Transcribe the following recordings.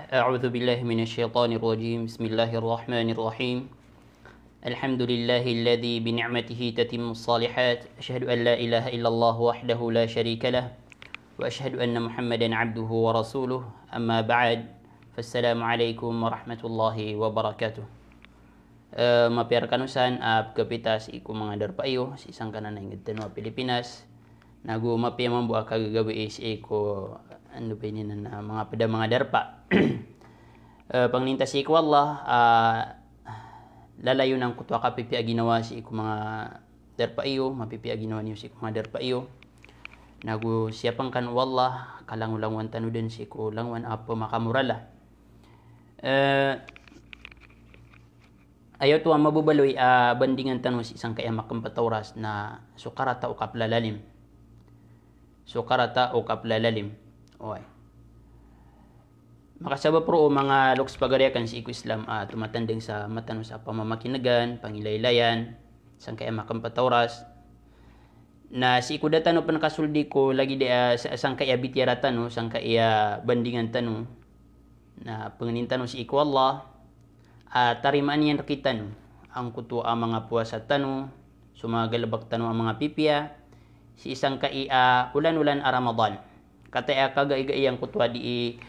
أعوذ بالله من الشيطان الرجيم بسم الله الرحمن الرحيم الحمد لله الذي بنعمته تتم الصالحات أشهد أن لا إله إلا الله وحده لا شريك له وأشهد أن محمدا عبده ورسوله أما بعد فالسلام عليكم ورحمة الله وبركاته mapiarkanusan kapitas iku mga darpayo si isang kanan ng Tanwa Pilipinas nagu mapia mambuak kagagawi is iko ano ba ini na mga pada mga darpa panglintas iku Allah lalayo ng kutwa kapipi ginawa si iku mga darpayo mapipi ginawa niyo si iku mga darpayo nagu siapang kan wallah kalangulangan tanuden si iku langwan apa makamurala ayaw tuwa mabubaloy bandingan tanong si isang kaya makampatauras na sukarata o kaplalalim. Sukarata o kaplalalim. Okay. Makasaba pro mga loks pagariakan si iku Islam tumatanding sa matano sa pamamakinagan, pangilaylayan, isang kaya makampatauras. Na si iku datano panakasuldi ko lagi sa isang kaya bitiara tanong, isang kaya bandingan tanong na panginintano si iku Allah tarimaan yan kita no ang kuto ang mga puasa tano sumagalabak tano ang mga pipya si isang kaia ulan-ulan a Ramadan kataya kagaigai ang kutwa di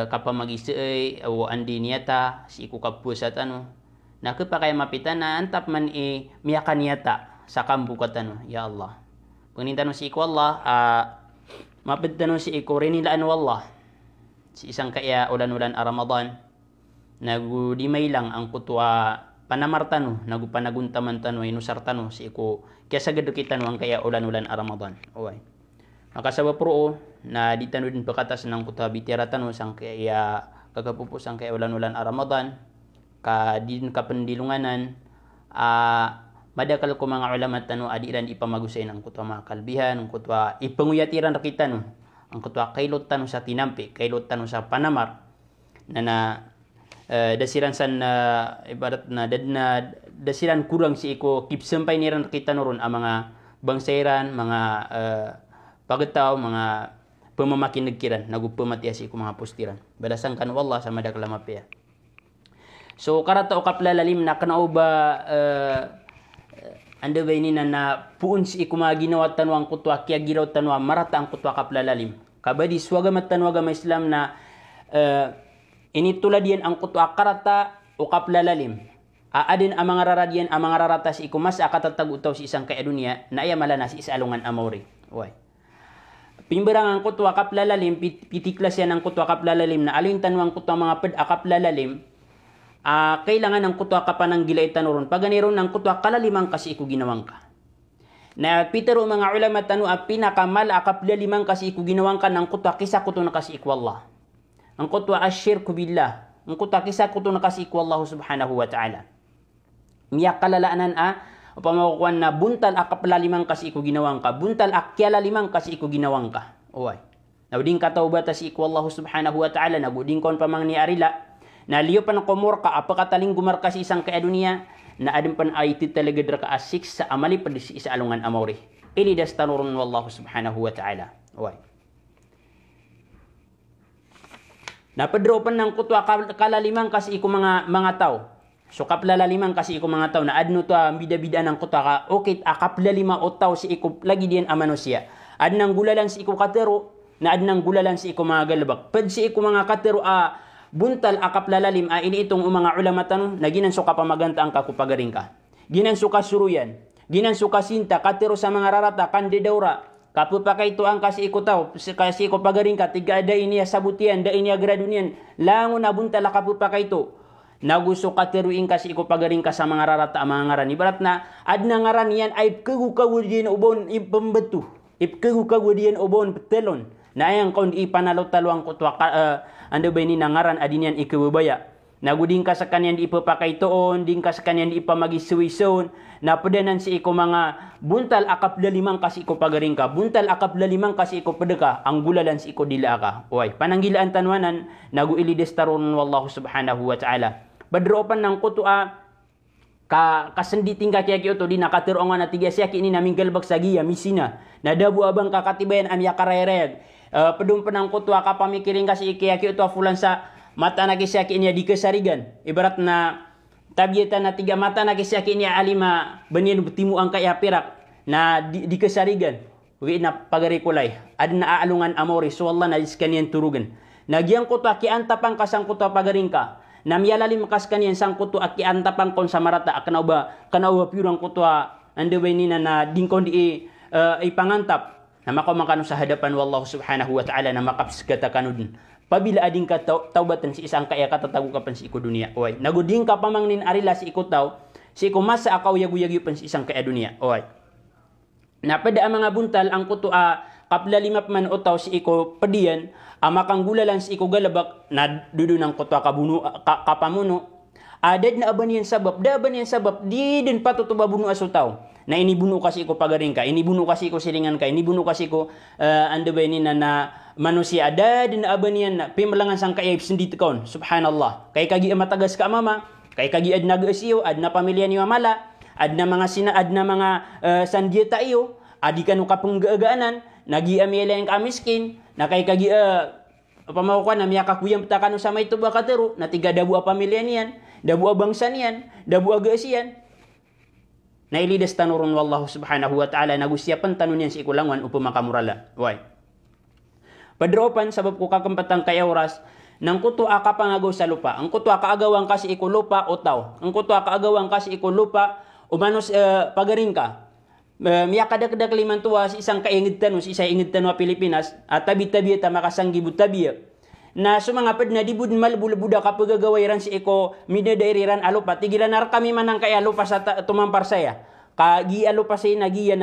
kapamagisi o andi niyata si iku kapuasa tano na kapakay mapitan na antap man miyakan niyata sa kambu katano ya Allah pangintano si iku Allah mapitano si iku rinilaan wallah si isang kaia ulan-ulan a Ramadan nagu dimay lang ang kutwa panamartano nagu panaguntaman tano inusar tano si iku kaya sa gadukitan ang kaya ulan-ulan a Ramadan okay makasaba pro na di tano din pakatas ng kutwa bitira tano sang kaya kagapupos ang kaya ulan-ulan a Ramadan ka din kapandilunganan madakal ko mga ulama tano adiran ipamagusay ng kutwa mga kalbihan ang kutwa ipanguyatiran rakita no ang kutwa kailot tano sa tinampi kailot tano sa panamar na dasiran san ibarat na dasiran kurang si iko kipsempay niran kita noron ang mga bangsairan mga pagataw mga pamamakinagkiran nagupamatiya si iko mga postiran balasan kan wallah sa madakalamapiya so karata o kaplalalim na kanao ba anda ba ini na puun si iko mga ginawa tanwang kutwa kya giraw tanwa marata ang kutwa kaplalalim kabadi swagamat tanwaga ma Islam na ini tuladian ang kutwa karata o kaplalalim. Adin ang mga raradian ang mga rarata si iku mas akatatag-utaw si isang kaya dunia na iya malana si isalungan amori. Uy. Pimberang ang kutwa kaplalalim, pitiklas yan ang kutwa kaplalalim na alin tanwang kutwa mga ped kaplalalim, kailangan ng kutwa kapananggilay tanuron. Paganiron ng kutwa kalalimang kasi iku ginawang ka. Na pitero mga ulama tanu pinakamal kaplalimang kasi iku ginawang ka ng kutwa kisa kuto na kasi iku Allah. Ang kutwa asyirku billah. Ang kutwa kisa kuto na kasi iku Allah subhanahu wa ta'ala. Miyak kalalaanan upamakukuan na buntal akaplalimang kasi iku ginawang ka. Buntal akyalalimang kasi iku ginawang ka. Uway. Nauding katawbata si iku Allah subhanahu wa ta'ala. Naguding kon pamang ni arila. Na liyo pa na kumur ka. Apakataling gumar ka si isang kaya dunia. Na adin pan ay titalaga dra ka asik sa amali pa si isa alungan amawri. Ili das tanurun wallahu subhanahu wa ta'ala. Uway. Napadropan ng kutwa kalalimang kasi iku mga tao. So kaplalalimang kasi iku mga tao na adno to bida-bida ng kutwa ka okay kaplalima o tao si iku lagi diyan a manusia. Adnang gulalan si iku katero na adnang gulalan si iku mga galbak. Pad si iku mga katero buntal kaplalalim ini itong mga ulama tanong na ginanso ka pamaganta ang kakupagaring ka. Ginanso ka suruyan. Ginanso ka sinta katero sa mga rarata kandidaura. Kapupakay ito ang kasi iko tao, kasi iko pagaring ka, tiga da iniya sabutian, da iniya gradunian, lango na buntala kapupakay ito. Nagusto katiruin kasi iko pagaring ka sa mga rarata mga ngaran. Ibarat na, ad na ngaran yan ay kagukawadian ubon ipambatu. Ipkagukawadian ubon petelon. Na ayang kaun ipanalo-talo ang kutwa, ando ba ini na ngaran adin yan ikabubaya. Naguding ka sa kanyan di ipapakay toon, ding ka sa kanyan di ipamagisuwison, napadanan si iko mga buntal akaplalimang kasi iko pagaring ka, buntal akaplalimang kasi iko padaka, ang gulalan si iko dila ka. Uy, pananggilaan tanwanan, naguilides taron wallahu subhanahu wa ta'ala. Badropan ng kutua, kasenditing kaki to di nakatiro nga na tiga siya kini namin galbag sa giya misina nadabu abang kakatibayan am yakarayarayag pedum penang kutwa kapamikiring kasi ikiyaki to fulan sa mata na kisyakin niya di kesarigan. Ibarat na tabiatan na 3 mata na kisyakin niya alima banin betimu ang kaya pirak na di kesarigan. Uwi na pagarikulay. Ad na aalungan amori. So Allah na iskaniyan turugan. Nagyang kuto aki antapang kasang kuto pagaringka. Na miyalalim kas kaniyan sang kuto aki antapang kon sa marata. Kanauba piurang kuto andaway nina na dingkon di ipangantap. Na makamakano sa hadapan wallahu subhanahu wa ta'ala na makapsigata kanudin. Pabila ading ka taubatan si isang kaya katatago ka pan si iko dunia. Oy, naguding ka pamangnin arila si iko tao. Si iko masa akaw yagu-yagu pan si isang kaya dunia. Oy. Na pada ang mga buntal ang kuto kapla 5 man utaw si iko pedian makanggulalan si iko galabak na dudu ng kuto kapamuno adad na abanian sabab di din patutuba buno asutaw na inibuno kasi iko pagaring ka inibuno kasi iko silingan ka inibuno kasi iko andabay ni na manusia adad na abanian na pimalangan sang kayay sindit kaon subhanallah kay kagi matagas ka mama kay kagi ad nagasiyo ad na pamilya ni mamala ad na mga sandieta iyo, adi ka nung kapanggagaanan, nagi amila yung kamiskin, na kay kagi pamakukuan na miya kakuyang ptakano sa may tuba katero, na tiga dabu a pamilya niyan, dabu a bangsa niyan, dabu a gaasiyan. Na ilidas tanurun wallahu subhanahu wa ta'ala, nagusyapan tanun yan si ikulangan upang makamurala. Why? Padropan, sabab ko kakampatang kaya oras, nang kuto akapangagaw sa lupa. Ang kuto akaagawang kasi ikulupa o tao. Ang kuto akaagawang kasi ikulupa umanos pagaring ka. Miya kadak-dak limantua si isang kaingid tanong, si isang ingid tanong Pilipinas, at tabi-tabi at makasanggibut tabi. Na sumangapad na dibud malbulabuda kapag gagawairan si iko midadairiran alupa. Tigilan na kami manang kaya alupa sa tumampar saya. Kagi alupa say nagiya.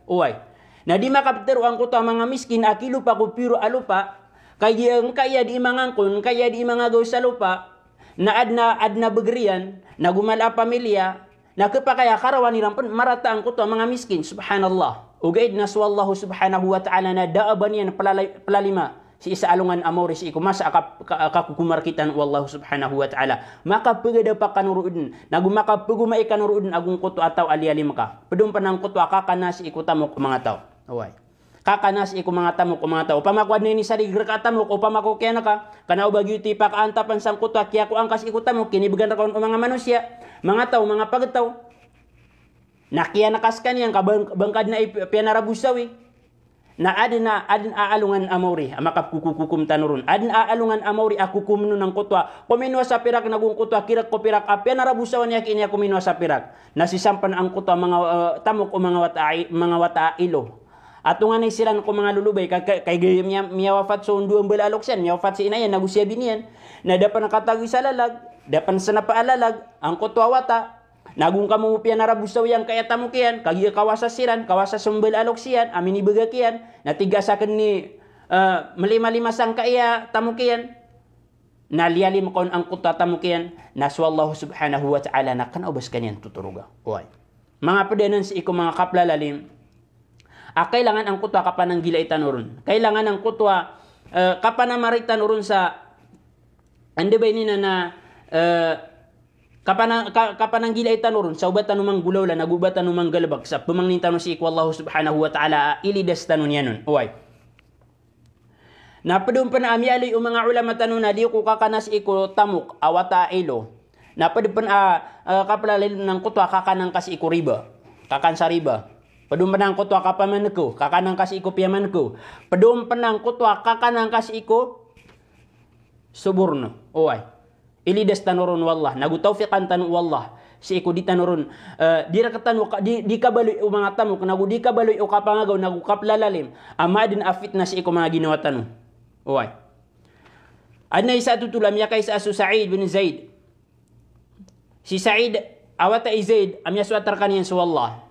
Uway. Na di makaptero ang kuto mga miskin, akilupa ko piro alupa, kaya di imangangkon, kaya di imangagaw sa lupa, na adna begrian, na gumala pamilya, na kapakaya karawan nilang marata ang kuto mga miskin, subhanallah. Ugaid na suwallahu subhanahu wa ta'ala na daaban yan palalima si isa alungan amori si iku masa akakukumarkitan wallahu subhanahu wa ta'ala. Makapagada pa kanuruudin, nagumakapagumay kanuruudin agung kuto ataw alialim ka. Padung panang kuto akakana si iku tamok mga tao. Away. Kakanas iku mga tamok mga tao. Pamakwad ni sarig rekatamok o pamako kaya naka kanaw bagyo ti pakaantapan sang kuto kaya ko angkas iku tamok kinibigan ra kaon mga manusia. Mga tao, mga pagtaw, nakiya nakaskan yan, kabangkad na pianarabusawi, na adin aalungan amori, makapkukukum tanurun, adin aalungan amori, akukumno ng kutwa, kuminwa sa pirak, nagung kutwa, kirak ko pirak, pianarabusawan niya kiniya kuminwa sa pirak, nasisampan ang kutwa, mga tamok o mga watailo. At nga naisiran ko mga lulubay, kay miyawafat so unduang balalok siyan, miyawafat si inayan, nagusyabi niyan, na dapat nakatagoy sa lalag, dapan sa napaalalag, ang kutwawata, nagung kamu pianarabusaw yang kaya tamukian, kagi kawasa siran, kawasa sumbel alok siyan, amin ibagakian, natiga sa ni malima-lima sang kaya tamukian, nalialim kon ang kutwa tamukian, naswallahu subhanahu wa ta'ala na kanaubas kanyan tuturuga. Uy. Mga padanan si iko mga kaplalalim, kailangan ang kutwa kapanang gila itanurun. Kailangan ang kutwa kapanamari tanurun sa andabay nina na kapanang gila itanurun sa ubatan numang gulawla nagubatan numang galabag sa pumangnin tanong si ikwallahu subhanahu wa ta'ala ilidas tanong yan nun. Uway. Napadung pa na amyali o mga ulama tanong na di ko kakanas iko tamuk awata ilo. Napadung pa na kapalalil ng kutwa kakanang kasi iko riba. Kakan sa riba. Padung panang kutwa kapaman ko, kakanang kasi iko piyaman ko. Padung panang kutwa kakanang kasi iko suburno. Uway. Ilidas tanurun wallah. Nagutawfiqan tanong wallah. Si iko di tanurun. Di rakatan di kabaloy o mga tamok. Nagu di kabaloy o kapangagaw. Nagu kaplalalim. Ama din afit na si iko mga ginawa tanong. Uway. Adna isa tutulam ya kay sa asu Sa'id bin Zaid. Si Sa'id awata Zaid amya suatar kaniyan sa wallah.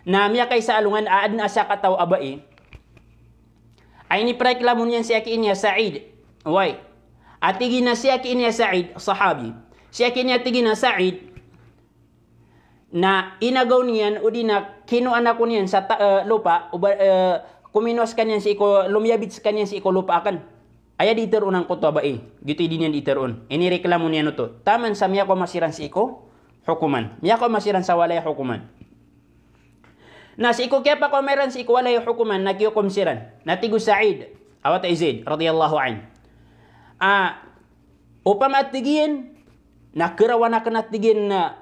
Na miya kay sa alungan aadna asya kataw abai. Ay ni preklamun yan siya kiinya Sa'id. Uway. At tigin na siya kiinya Sa'id, sahabi. Siya kiinya tigin na Sa'id na inagaw niyan o di na kinuan ako niyan sa lupa kuminos kanyan si iko lumyabits kanyan si iko lupa akan. Aya di iteron ang kuto bae. Gito din yan iteron. Inireklamo niyan to. Taman sa miya ko masiran si iko hukuman. Miya ko masiran sa walay hukuman. Na si iko kaya pa ko meron si iko walay hukuman na kiyo kumsiran. Natigo Sa'id awat Zaid radiyallahu an. Upama tigin na kerawan akan tigin na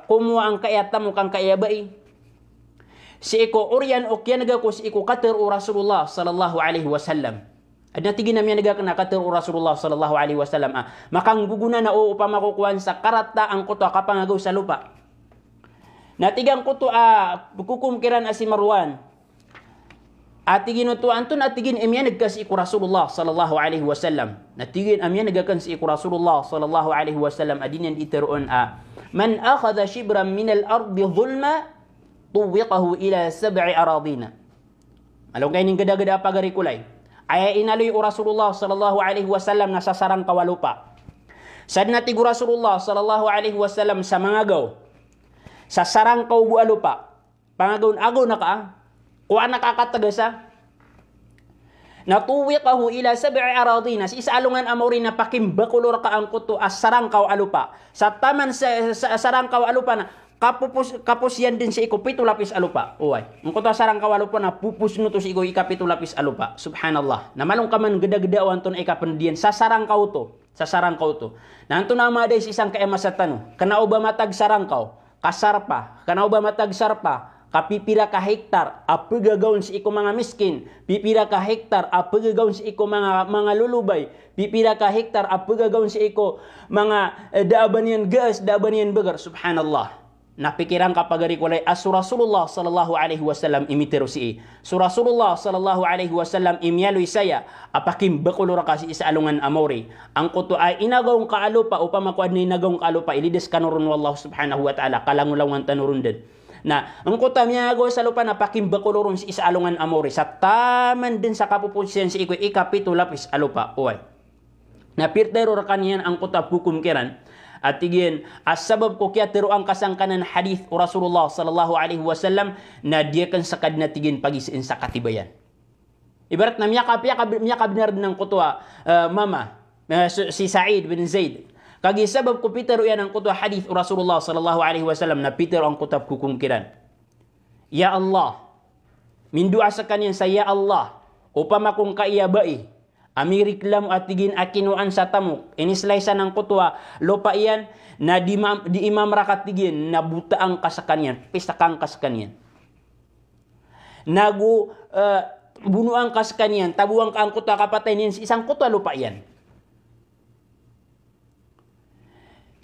kumuha ang kayata mo kang kayabai. Si iko uryan o kya naga ko si iko kater o Rasulullah sallallahu alaihi wasallam. Ad natigin namin naga na kater o Rasulullah sallallahu alaihi wasallam. Makang guguna na o upama kukuhan sa karata ang kuto kapangagaw sa lupa. Natigang kuto bukukumkiran si Marwan. Atigin to antun atigin emyan nagkas iku Rasulullah sallallahu alaihi wasallam. Natigin amyan nagakan si iku Rasulullah sallallahu alaihi wasallam adinyan iteroon man akhadha shibran min al-ardi dhulma tuwiqahu ila 7 aradina. Malong kay ning gada-gada pagari kulay. Ay inaloy o Rasulullah sallallahu alaihi wasallam na sa sarang kawalupa. Sad natigo Rasulullah sallallahu alaihi wasallam sa mangagaw. Sa sarang kaubualupa. Pangagaw na ka. Kuha nakakatagasa. Natuwiqahu ila 7 aradina. Si isalungan amori na pakimbakulor ka ang kuto as sarang kawalupa. Sa taman sa sarang kawalupa na kapus yan din si iko 7 lapis alupa. Uway. Ang kuto sarang kawalupa na pupus no to si iko ika 7 lapis alupa. Subhanallah. Namalong ka man gada-gadawan to na ikapandiyan sa sarang kauto. Sa sarang kauto. Nanto na maday si isang kaema sa tanong. Kanao ba matag sarang kaw? Kasarpa. Kanao ba matag sarpa? Kapipira ka hektar, apagagawin si iko mga miskin. Pipira ka hektar, apagagawin si iko mga lulubay. Pipira ka hektar, apagagawin si iko mga daaban yan gas, daaban yan bagar. Subhanallah. Napikiran kapag arikulay as Rasulullah sallallahu alaihi wasallam imitero si Rasulullah sallallahu alaihi wasallam imyaloy saya apakim bakulura kasi isa alungan amori. Ang kuto ay inagawang kaalupa upang makuad na inagawang kaalupa ilides kanurun wallahu subhanahu wa ta'ala kalangulawan tanurun din. Na ang kuta miyago sa lupa na pakimbakulurun si isa alungan amori sa taman din sa kapupusiyan si iko ikapito lapis alupa. Uway. Na pirtero rakaniyan ang kuta hukumkiran. At tigin, as sabab ko kaya tiro ang kasangkanan hadith o Rasulullah sallallahu alaihi wasallam na diyakan sa kadna tigin pagisiin sa katibayan. Ibarat na miyakab ng kutwa mama si Sa'id bin Zaid. Kagi sabab ko pitero yan ang kutwa hadith o Rasulullah sallallahu alaihi wasallam na pitero ang kutab kukumkiran. Ya Allah, mindua sa kanyan sa Ya Allah, upama kung kaiyabai, amiriklam at tigin akinuan sa tamuk. Inislaysa ng kutwa, lupa iyan na di imam rakat tigin na butaang kasakanyan, pistakang kasakanyan. Bunuang kasakanyan, tabuang ka ang kutwa kapatay niyan, isang kutwa lupa iyan.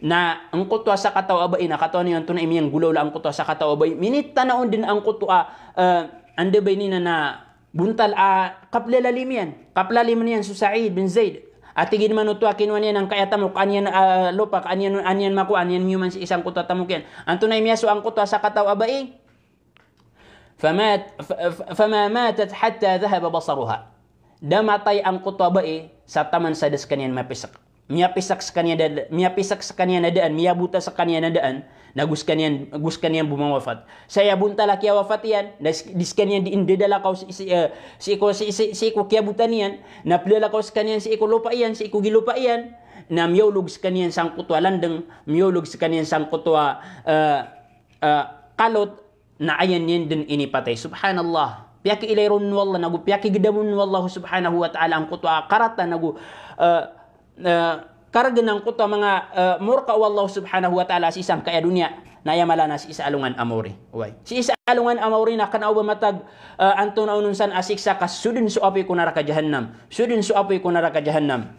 Na ang kutwa sa kataw abay, na kataw niyan, ito na imiyang gulaw la ang kutwa sa kataw abay, minit tanaon din ang kutwa, ande ba na buntal kaplalalim yan. Kaplalim niyan si Sa'id bin Zaid. At tigin man ito kinuha niya ng kayatamok. Anyan lupa, anyan maku, anyan human si isang kuta tamok yan. Anto na imiyaso ang kuta sa kataw abai. Fama matat hatta dhahaba basaruha. Damatay ang kuta abai sa taman sa das kanyan mapisak. Miyapisak sa kanya na daan, miyabuta sa kanya na daan, na gus kanyan bumawafat. Saya bunta laki wafat yan, dis kanyan di indedala kaw si iko kiabutan yan, na plala kaw sa kanyan si iko lupa yan, si iko gilupa yan, na miyulog sa kanyan sang kutwa landeng, miyulog sa kanyan sang kutwa kalot, na ayan yan din inipatay. Subhanallah. Piyaki ilayron wallah, nagu piyaki gidamun wallahu subhanahu wa ta'ala ang kutwa karata, nagu karga ng kuta mga murka wallahu subhanahu wa ta'ala si isang kaya dunya na yamala na si isa alungan amori. Si isa alungan amori na kanao ba matag anto na ununsan asiksa kas sudin su apoy ko naraka jahannam. Sudin su apoy ko naraka jahannam.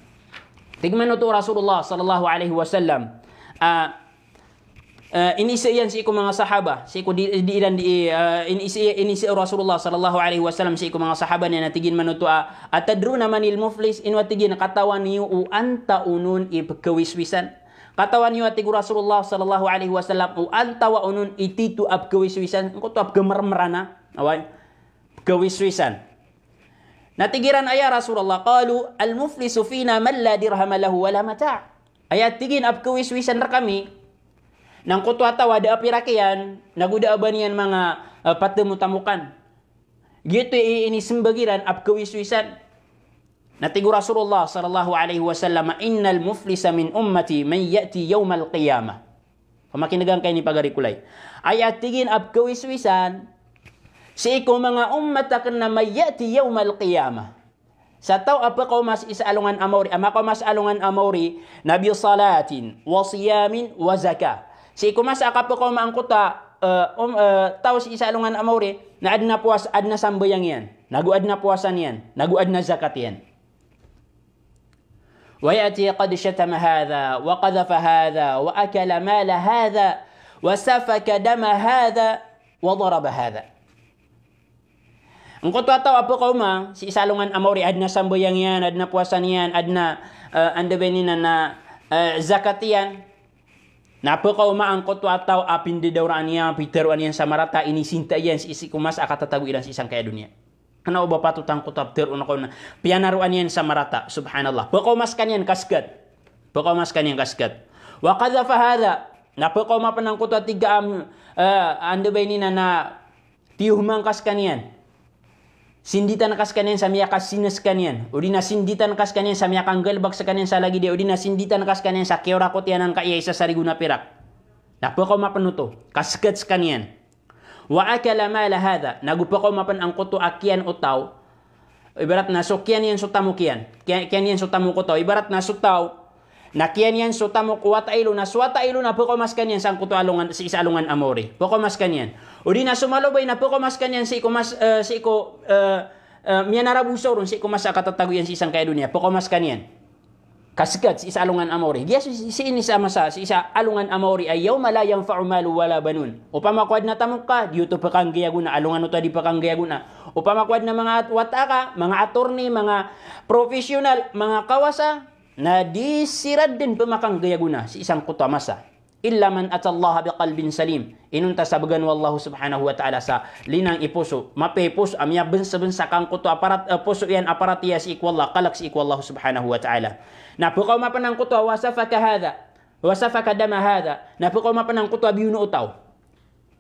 Tigman ito Rasulullah sallallahu alaihi wasallam. Inisa yan si iko mga sahaba. Si iko inisa Rasulullah sallallahu alaihi wasallam si iko mga sahaba niya natigin man ito atadruna manil muflis inwatigin katawan niyo anta unun ipkawiswisan. Katawan niyo atigo Rasulullah sallallahu alaihi wasallam anta wa unun ititu abkawiswisan. Ko to abgamarmarana. Away. Kawiswisan. Natigiran aya Rasulullah qalu al muflisu fina man la dirham lahu wala mata'. Ayat tigin abkawiswisan ra kami. Nang kutwa tawa da apirakian, nagudaaban yan mga patemutamukan. Gitu ini sembagiran apkawiswisan. Natigo Rasulullah sallallahu alaihi wasallam, innal muflisa min ummati man ya'ti yawmal qiyamah. Pamakinagang kayo ni pagarikulay. Ayat tigin apkawiswisan, si iko mga ummat akan na may ya'ti yawmal qiyamah. sa tao apa kau mas isa alungan amori ama kau mas alungan amori nabi salatin wa siyamin wa zakah si ko mas akapa kau maangkuta tao si isa alungan amori na adna puas adna sambayang yan nagu adna puasan yan nagu adna zakat yan wa yati qad shatama hadha wa qadhafa hadha wa akala mala hadha wa safaka dama hadha wa daraba hadha. Engkau tahu apa kau ma si salungan amori adna sambayang yan, adna puasan yan, adna anda benina na zakatian. Na apa kau ma engkau tahu apin di dauran yan, piteruan yan samarata ini sinta yan si isi kumas akan tatagu ilan si isang kaya dunia. Kena ubah patut angkut abter unakau na pianaruan yan samarata. Subhanallah. Bakau maskan yan kaskat. Bakau maskan yan kaskat. Wa qadhafa hadha. Na apa kau ma panangkut tiga anda benina na tiuhmang kaskan yan. Sinditan kas kanian samia kas sinas kanian. Udina sinditan kas kanian samia kanggelbak sa kanian sa lagi dia. Udina sinditan kas kanian sa keora kotianan ka iya isa sariguna perak. Napa kau mapan nuto? Kasket kanian. Wa akala mala hadha. Nagupa kau mapan ang kuto akian utaw. Ibarat na so kian yan sutamu kian. Kian yan sutamu kuto. Ibarat na sutaw. Na kian yan sutamu kuwata ilo. Na suwata ilo na poko mas kanian sa kuto alungan si isa alungan amori. Poko mas kanian. Udi na sumalobay na poko mas kanyan si iko mas si iko miya narabuso ron si iko mas akatatago yan si isang kaya dunia poko mas kanyan kaskat si isa alungan amori dia si ini sama sa si isa alungan amori ay yawma la yanfa'u malu wala banun upama kwad na tamok ka diuto pakanggayaguna alungan uto di pakanggayaguna upama kwad na mga wataka mga attorney mga professional mga kawasa na disirad din pamakanggayaguna si isang kuto masa illa man atallaha biqalbin salim inunta sabagan wallahu subhanahu wa ta'ala sa linang ipuso mapepus amya bensa kang kuto aparat puso yan aparat ya si ikwallah kalak si ikwallahu subhanahu wa ta'ala na pukaw mapanang kuto wasafaka hadha wasafaka dama hadha na pukaw mapanang kuto biuno utaw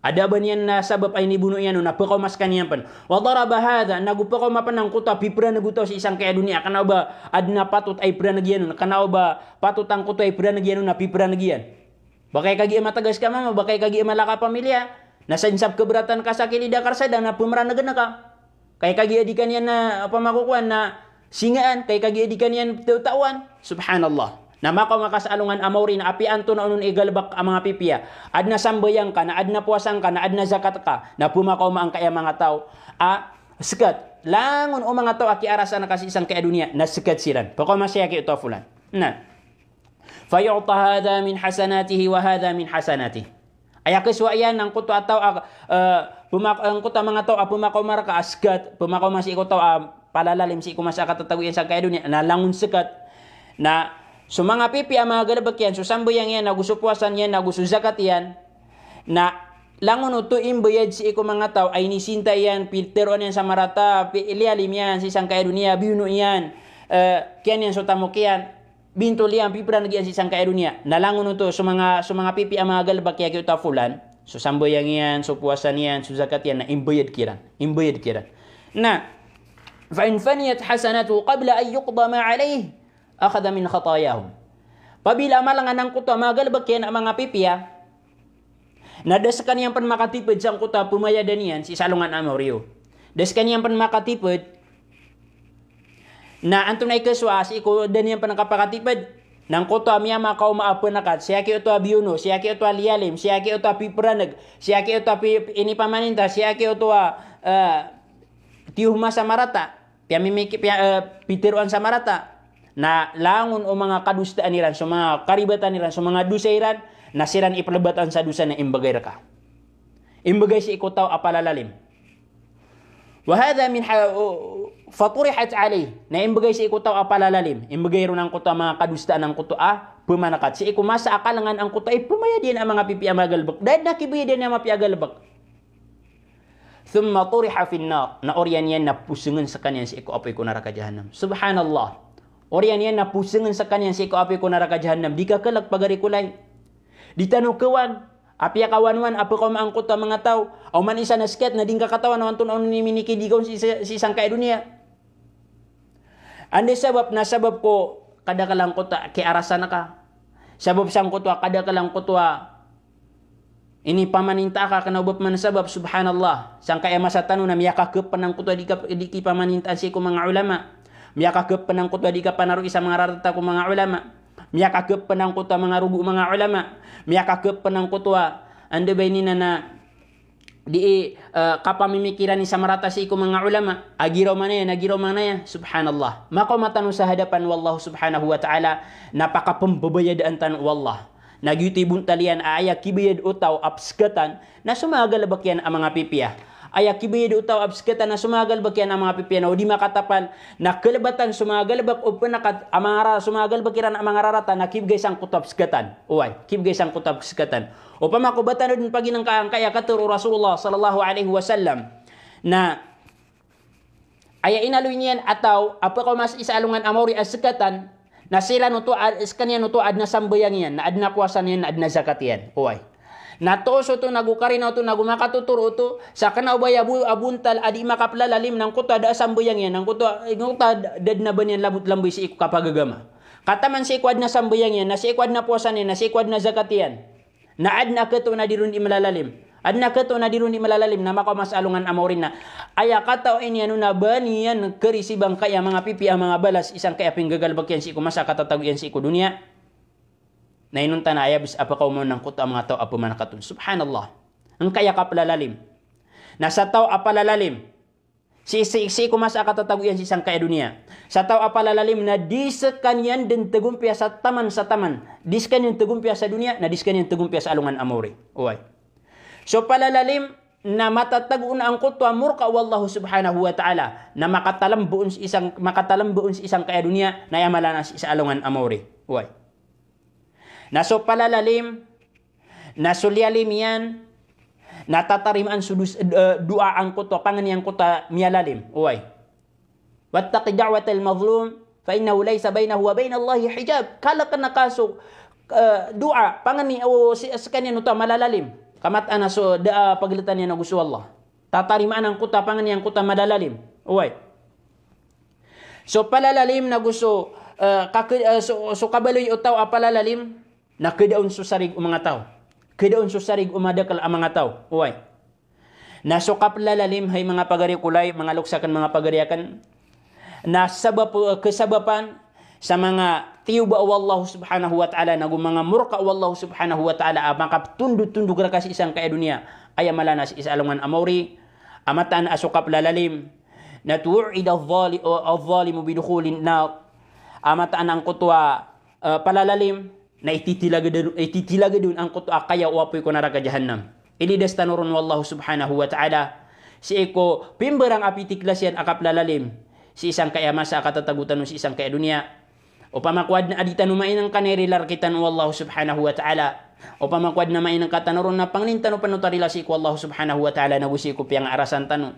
ada ba niyan na sabab ay nibuno yan na pukaw mas kaniyan pan wa daraba hadha nagupukaw mapanang kuto pipra nagutaw si isang kaya dunia kana ba adna patut ay pra nagyan kana ba patut ang kuto ay pra nagyan na pipra nagyan. Bakay kagi matagas ka mama, bakay kagi malaka pamilya. Nasansap keberatan ka sa kilida karsada na pumaranagan na ka. Kay kagi adikan yan na pamakukuan na singaan, kay kagi adikan yan tautawan. Subhanallah. Na makaw makasalungan amawri na apian to na unun igalbak ang mga pipiya. Adna sambayang ka, na adna puwasang ka, na adna zakat ka, na pumakaw maang kaya mga tao. Sekat. Langon o mga tao aki arasan na kasi isang kaya dunia, na sekat silan. Pakaw masaya ki ito fulan. Na. فيعطى هذا من حسناته وهذا من حسناته ay kiswa yan ng kuto ataw ang kuto mga tao pumakaw maraka askat pumakaw mas iko taw palalalim si iko mas akatatago yan sa kaya dunia na langun sekat na so mga pipi ang mga galabak yan so sambayang yan nagusupuasan yan nagusuzakat yan na langun uto imbayad si iko mga tao ay nisinta yan pilteron yan sa marata ilialim yan si isang kaya dunia biuno yan kian yan so tamok yan binto liang pipra nagyan si isang kaya dunia nalangon ito so mga pipi ang mga galbak kaya kita fulan so sambayang yan so puasan yan so zakat yan na imbayad kiran na fa in faniyat hasanatu qabla an yuqda ma alayhi akhadha min khatayahum pabila malangan ng kuta mga galbak yan ang mga pipi na das kaniyang pan makatipid sa kuta pumayadan yan si salungan amoryo das kaniyang pan makatipid na antum na ikaswa si iko dan yang panakapakatipid nang kuto amya makaw maapunakat siya ki ito abiuno siya ki ito alialim siya ki ito pipranag siya ki ito ini pamaninta siya ki ito tiuhma sa marata pitiruan sa marata na langon o mga kadustaan niran so mga karibatan niran so mga dusairan na siran ipalabatan sa dusa na imbagay ka imbagay si iko taw apalalalim wa hadha min faturihat alayh na imbagay si iko taw apalalalim imbagay ron ang kuto mga kadustaan ng kuto pumanakat si iko masa akalangan ang kuto ay pumayadin ang mga pipi amagalbak dahil nakibiyadin ang mga piagalbak thumma turiha fi an-nar na oryan yan na pusungan sa kanyan si iko apoy ko naraka jahannam subhanallah oryan yan na pusungan sa kanyan si iko apoy ko naraka jahannam di ka kalag pagari kulay di tanong kawan api kawan-wan apo ko maangkot ang mga tao o man isa na sket na ding kakatawan naman tunaw ni minikidigaw si isang kaya dunia andi sabab na sabab ko kada kalang kota ki arasan ka sabab sang kotwa kada kalang kotwa ini pamaninta ka kana ubab man sabab subhanallah sang kaya masa tanong na miyakakep panang kotwa di ki pamanintaan si ko mga ulama Miyakakep penang kutwa di ka panaru isa mga rarata ko mga ulama. Miyakakep penang kutwa mga rugu mga ulama. Miyakakep penang kutwa ande bay nina na di kapamimikiran ni sa marata si iku mga ulama. Agiraw man ya. Subhanallah. Mako matanu sa hadapan wallahu subhanahu wa ta'ala. Napakapambabayadaan tanu wallah. Nagyutibun talian aya kibayad utaw apskatan na sumagal bakyan ang mga pipiyah. Aya kibayad utaw absketa na sumagal bakyan ang mga pipianaw di makatapan na kelebatan sumagal bak o penakat amara sumagal bakiran ang mga rarata na kibgay sang kutab skatan uway kibgay sang kutab skatan o pamakubatan din pagi ng kaya katuro Rasulullah sallallahu alaihi wasallam na aya inaloy niyan ataw apa ko mas isalungan amori askatan na sila nuto iskanya nuto ad na sambayang yan na ad na puasan yan na ad na zakat yan uway natoso to nagukari na to nagumakatuturo to sa kana ubay abuntal adi makaplalalim ng kuta da sambuyang yan ng kuta dad na banyan labut lamboy si iku kapagagama kataman si ikwad na sambuyang yan na si ikwad na puasan yan na si ikwad na zakat yan na ad na keto na dirun imalalim ad na keto na dirun imalalim na makamasalungan amorin na aya kataw ini anu na banian kerisibang kaya mga pipi ang mga balas isang kaya pinggagal bakyan si iku masa katataguyan si iku dunia na inunta na ayabis apa kaw mo ng kuto ang mga tao apo manakatun. Subhanallah. Ang kaya kapalalalim. Nasa tao apalalalim. Si kumasa katataguyan si isang kaya dunia. Sa tao apalalalim na diskan yan din tegumpya sa taman. Diskan yan tegumpya sa dunia na diskan yan tegumpya sa alungan amori. Uway. So palalalim na matatagun ang kuto murka wallahu subhanahu wa ta'ala na makatalambuon si isang kaya dunia na yamalana si isa alungan amori. Uway. Naso palalalim, naso lialim yan, natatariman sudus dua ang kuto, pangan yang kuta mialalim. Uway. Wattaqi da'watal mazlum, fa innahu laysa bainahu wa bain Allahi hijab. Kala ka nakaso dua, pangan ni o sa kanya nuta malalalim. Kamat ana so paglitan niya na gusto Allah. Tatariman ang kuta, pangan yang kuta malalalim. Uway. So palalalim na gusto, so kabaloy utaw apalalalim, na kedaun susarig mga tao. Kedaun susarig umadakal ang mga tao. Uway. Nasukap lalalim hay mga pagari kulay, mga luksakan mga pagariakan. Na kesabapan sa mga tiyuba wallahu subhanahu wa ta'ala na mga murka wallahu subhanahu wa ta'ala makap tunduk kasi isang kaya dunia ay malana si isa alungan amori amatan asukap lalalim na tu'ida al-zalimu bidukhulin na amatan ang kutwa palalalim na ititilaga dun ang kuto akaya uapoy ko naraka jahannam. Ilidas tanurun wallahu subhanahu wa ta'ala. Si eko pimberang api tiklasyan akap lalalim. Si isang kaya masa akatatagutan si isang kaya dunia. O pamakwad na aditan umain ang kaneri larkitan wallahu subhanahu wa ta'ala. O pamakwad na main ang katanurun na panglintano panutarila si eko wallahu subhanahu wa ta'ala na gusi ko piyang arasan tanu.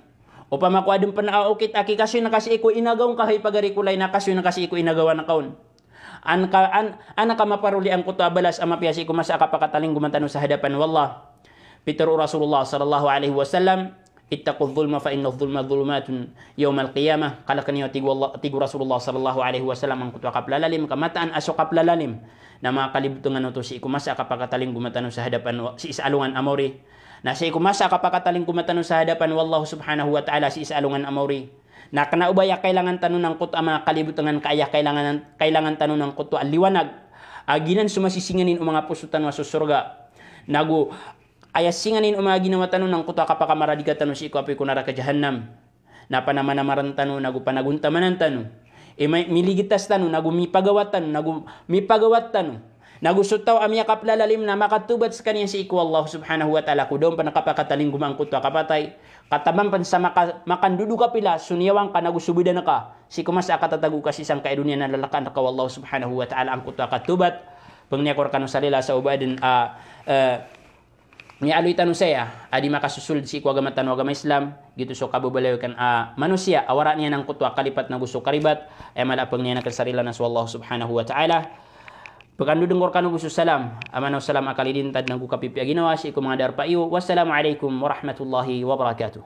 O pamakwad ng panaukit aki kasyo na kasi eko inagawang kahay pagari kulay na kasyo na kasi eko inagawa na kaon. Anaka maparuli ang kuto abalas amapiyasi kumasa akapakataling gumantano sa hadapan wallah. Pitaro Rasulullah sallallahu alaihi wasallam ittaqul dhulma fa inna dhulma dhulumatun yawmal qiyamah. Kalakan niyo tigu Rasulullah sallallahu alaihi wasallam ang kuto kaplalalim kamataan aso kaplalalim na mga kalibutungan to si kumasa akapakataling gumantano sa hadapan si isalungan amori. Na si kumasa akapakataling gumantano sa hadapan wallahu subhanahu wa ta'ala si isalungan amori. Na kanaubaya kailangan tanong ng kuto ang mga kalibutangan kaya kailangan tanong ng kuto ang liwanag aginan sumasisinganin o mga pusutan wa susurga nagu ayasinganin o mga ginawa tanong ng kuto kapakamaradiga tanong si ikaw apoy kunara ka jahannam na panamanamaran tanong nagu panaguntamanan tanong miligitas tanong nagu mipagawat tanong nagu sutaw amya kaplalalim na makatubat sa kanya si ikaw Allah subhanahu wa ta'ala kudaw pa nakapakataling gumang kuto kapatay katabang pan sa makandudu ka pila sunyawang ka nagusubida na ka si kumasa akatatagu ka si isang kaidunia na lalakan ka wallahu subhanahu wa ta'ala ang kuto katubat pangniakor ka no salila sa ubadin ni aloy tanong saya adi makasusul si agama Islam gitu so kabubalaw kan manusia awara niya ng kuto kalipat na gusto karibat ay malapang niya na kasarila na sa wallahu subhanahu wa ta'ala. Pagkandudong korkano gusto salam. Amanaw salam akalidintad ng kukapipi aginawa si mga darpa iyo. Wassalamualaikum warahmatullahi wabarakatuh.